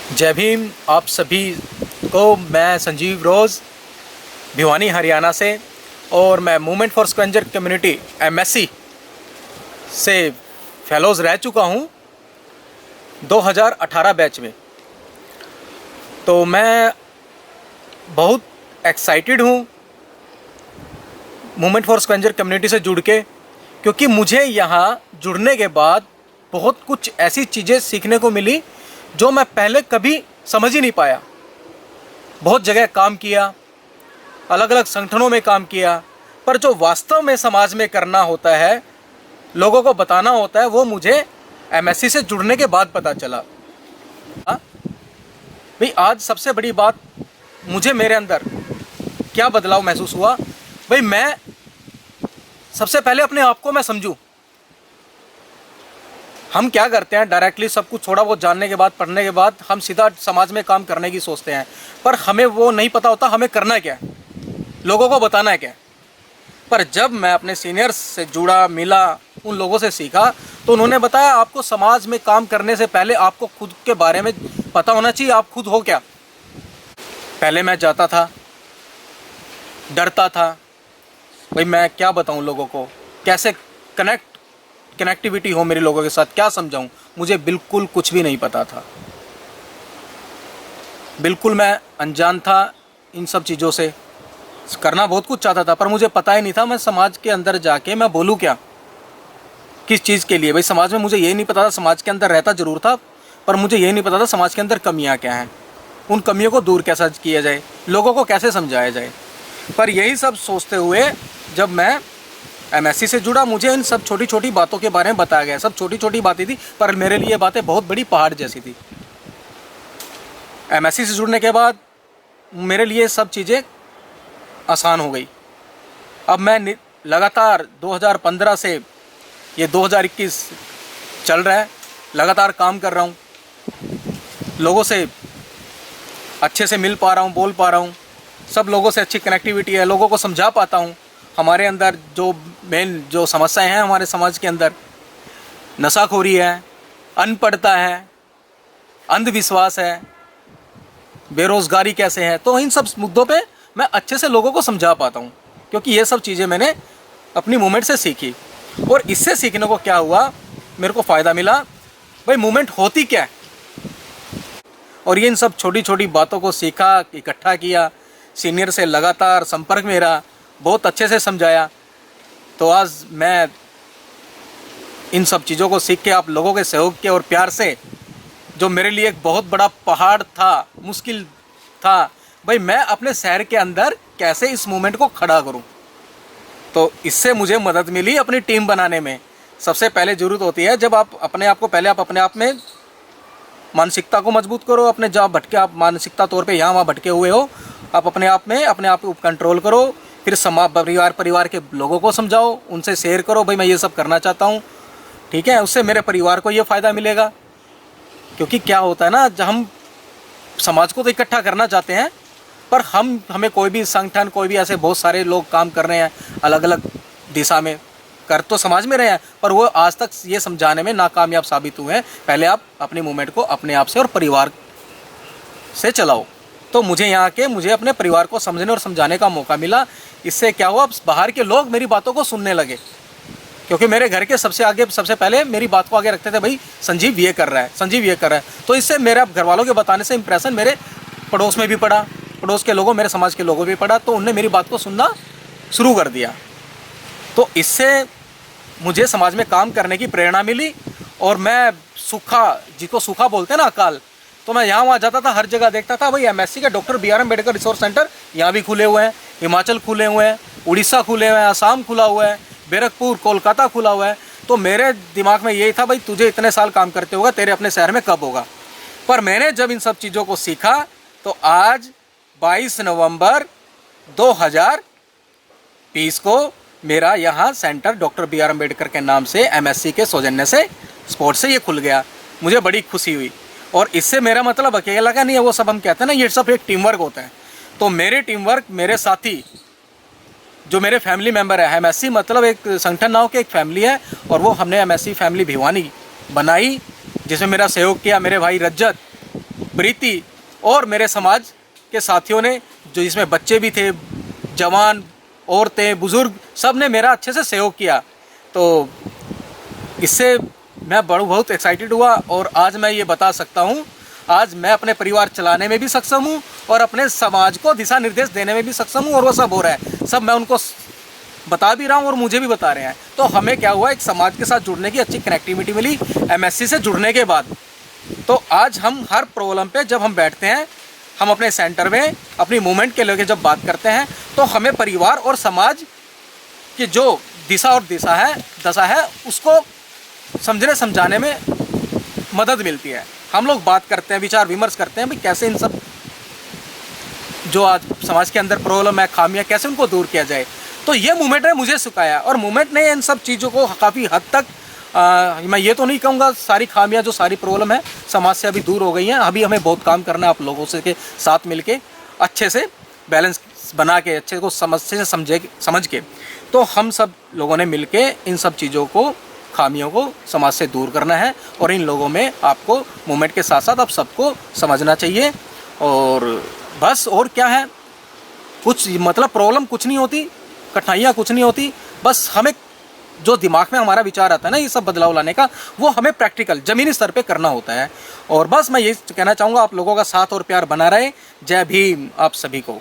जय भीम। आप सभी को मैं संजीव रोज़ भिवानी हरियाणा से, और मैं movement for stranger community MSc से फेलोज़ रह चुका हूँ 2018 बैच में। तो मैं बहुत एक्साइटेड हूँ मूवमेंट फॉर स्ट्रेंजर कम्युनिटी से जुड़ के, क्योंकि मुझे यहाँ जुड़ने के बाद बहुत कुछ ऐसी चीज़ें सीखने को मिली जो मैं पहले कभी समझ ही नहीं पाया। बहुत जगह काम किया, अलग अलग संगठनों में काम किया, पर जो वास्तव में समाज में करना होता है, लोगों को बताना होता है, वो मुझे MSc से जुड़ने के बाद पता चला। भाई आज सबसे बड़ी बात, मुझे मेरे अंदर क्या बदलाव महसूस हुआ। भाई मैं सबसे पहले अपने आप को मैं समझूं। हम क्या करते हैं, डायरेक्टली सब कुछ थोड़ा बहुत जानने के बाद, पढ़ने के बाद हम सीधा समाज में काम करने की सोचते हैं, पर हमें वो नहीं पता होता हमें करना क्या है, लोगों को बताना है क्या है। पर जब मैं अपने सीनियर्स से जुड़ा, मिला, उन लोगों से सीखा, तो उन्होंने बताया आपको समाज में काम करने से पहले आपको खुद के बारे में पता होना चाहिए, आप खुद हो क्या। पहले मैं जाता था, डरता था, भाई मैं क्या बताऊं लोगों को, कैसे कनेक्टिविटी हो मेरे लोगों के साथ, क्या समझाऊं। मुझे बिल्कुल कुछ भी नहीं पता था, बिल्कुल मैं अनजान था इन सब चीज़ों से। करना बहुत कुछ चाहता था, पर मुझे पता ही नहीं था मैं समाज के अंदर जाके मैं बोलूं क्या, किस चीज़ के लिए। भाई समाज में मुझे ये नहीं पता था, समाज के अंदर रहता ज़रूर था, पर मुझे ये नहीं पता था समाज के अंदर कमियां क्या हैं, उन कमियों को दूर कैसे किया जाए, लोगों को कैसे समझाया जाए। पर यही सब सोचते हुए जब मैं MSc से जुड़ा, मुझे इन सब छोटी छोटी बातों के बारे में बताया गया। सब छोटी छोटी बातें थी, पर मेरे लिए बातें बहुत बड़ी पहाड़ जैसी थी। MSc से जुड़ने के बाद मेरे लिए सब चीज़ें आसान हो गई। अब मैं लगातार 2015 से ये 2021 चल रहा है, लगातार काम कर रहा हूँ, लोगों से अच्छे से मिल पा रहा हूँ, बोल पा रहा हूँ, सब लोगों से अच्छी कनेक्टिविटी है, लोगों को समझा पाता हूँ। हमारे अंदर जो मेन जो समस्याएं हैं हमारे समाज के अंदर, नशाखोरी है, अनपढ़ता है, अंधविश्वास है, बेरोज़गारी कैसे है, तो इन सब मुद्दों पे मैं अच्छे से लोगों को समझा पाता हूँ, क्योंकि ये सब चीज़ें मैंने अपनी मूवमेंट से सीखी। और इससे सीखने को क्या हुआ, मेरे को फ़ायदा मिला। भाई मूवमेंट होती क्या है, और ये इन सब छोटी छोटी बातों को सीखा, इकट्ठा किया, सीनियर से लगातार संपर्क में रहा, बहुत अच्छे से समझाया। तो आज मैं इन सब चीज़ों को सीख के, आप लोगों के सहयोग के और प्यार से, जो मेरे लिए एक बहुत बड़ा पहाड़ था, मुश्किल था, भाई मैं अपने शहर के अंदर कैसे इस मूवमेंट को खड़ा करूं, तो इससे मुझे मदद मिली अपनी टीम बनाने में। सबसे पहले ज़रूरत होती है, जब आप अपने आप को, पहले आप अपने आप में मानसिकता को मजबूत करो। अपने जहाँ भटके, आप मानसिकता तौर पे यहाँ वहाँ भटके हुए हो, आप अपने आप को कंट्रोल करो। फिर परिवार के लोगों को समझाओ, उनसे शेयर करो, भाई मैं ये सब करना चाहता हूँ, ठीक है। उससे मेरे परिवार को ये फ़ायदा मिलेगा। क्योंकि क्या होता है ना, जब हम समाज को तो इकट्ठा करना चाहते हैं, पर हमें कोई भी संगठन, कोई भी ऐसे बहुत सारे लोग काम कर रहे हैं अलग अलग दिशा में, कर तो समाज में रहे हैं, पर वो आज तक ये समझाने में नाकामयाब साबित हुए हैं। पहले आप अपनी मूवमेंट को अपने आप से और परिवार से चलाओ। तो मुझे यहाँ के, मुझे अपने परिवार को समझने और समझाने का मौका मिला। इससे क्या हुआ, बाहर के लोग मेरी बातों को सुनने लगे, क्योंकि मेरे घर के सबसे पहले मेरी बात को आगे रखते थे, भाई संजीव ये कर रहा है, संजीव ये कर रहा है। तो इससे मेरे घर वालों के बताने से इंप्रेशन मेरे पड़ोस में भी पड़ा, पड़ोस के लोगों, मेरे समाज के लोगों भी पड़ा, तो उनने मेरी बात को सुनना शुरू कर दिया। तो इससे मुझे समाज में काम करने की प्रेरणा मिली। और मैं सूखा, जिसको सूखा बोलते हैं ना, अकाल, तो मैं यहाँ वहाँ जाता था, हर जगह देखता था, भाई MSc के doctor BR Ambedkar resource centre यहाँ भी खुले हुए हैं, हिमाचल खुले हुए हैं, उड़ीसा खुले हुए हैं, असम खुला हुआ है, बैरकपुर, कोलकाता खुला हुआ है। तो मेरे दिमाग में यही था, भाई तुझे इतने साल काम करते होगा, तेरे अपने शहर में कब होगा। पर मैंने जब इन सब चीज़ों को सीखा, तो आज 22 नवंबर 2020 को मेरा यहाँ सेंटर डॉक्टर BR अम्बेडकर के नाम से MSc के सौजन्य से, स्पोर्ट से ये खुल गया। मुझे बड़ी खुशी हुई। और इससे मेरा मतलब अकेला का नहीं है, वो सब हम कहते हैं ना, ये सब एक टीम वर्क होता है। तो मेरे टीम वर्क, मेरे साथी, जो मेरे फैमिली मेम्बर है, MSc मतलब एक संगठन नाम के एक फैमिली है, और वो हमने MSc फैमिली भिवानी बनाई, जिसमें मेरा सहयोग किया मेरे भाई रज्जत, प्रीति और मेरे समाज के साथियों ने, जो इसमें बच्चे भी थे, जवान, औरतें, बुज़ुर्ग, सब ने मेरा अच्छे से सहयोग किया। तो इससे मैं बहुत एक्साइटेड हुआ और आज मैं ये बता सकता हूँ, आज मैं अपने परिवार चलाने में भी सक्षम हूँ और अपने समाज को दिशा निर्देश देने में भी सक्षम हूँ। और वो सब हो रहा है, सब मैं उनको बता भी रहा हूँ और मुझे भी बता रहे हैं। तो हमें क्या हुआ, एक समाज के साथ जुड़ने की अच्छी कनेक्टिविटी मिली MSc से जुड़ने के बाद। तो आज हम हर प्रॉब्लम पे जब हम बैठते हैं, हम अपने सेंटर में अपनी मूवमेंट के लेकर जब बात करते हैं, तो हमें परिवार और समाज की जो दिशा और दशा है उसको समझने समझाने में मदद मिलती है। हम लोग बात करते हैं, विचार विमर्श करते हैं, भाई कैसे इन सब जो आज समाज के अंदर प्रॉब्लम है, खामियां, कैसे उनको दूर किया जाए। तो ये मूवमेंट ने मुझे सिखाया और मूवमेंट ने इन सब चीज़ों को काफ़ी हद तक मैं ये तो नहीं कहूँगा सारी खामियां, जो सारी प्रॉब्लम है समाज से अभी दूर हो गई हैं। अभी हमें बहुत काम करना है आप लोगों से के साथ मिलके, अच्छे से बैलेंस बना के, अच्छे को समझ के तो हम सब लोगों ने मिलके इन सब चीज़ों को, खामियों को समाज से दूर करना है। और इन लोगों में आपको मूवमेंट के साथ साथ आप सबको समझना चाहिए। और बस, और क्या है, कुछ मतलब प्रॉब्लम कुछ नहीं होती, कठिनाइयाँ कुछ नहीं होती, बस हमें जो दिमाग में हमारा विचार आता है ना ये सब बदलाव लाने का, वो हमें प्रैक्टिकल ज़मीनी स्तर पे करना होता है। और बस मैं ये कहना चाहूँगा, आप लोगों का साथ और प्यार बना रहे। जय भीम आप सभी को।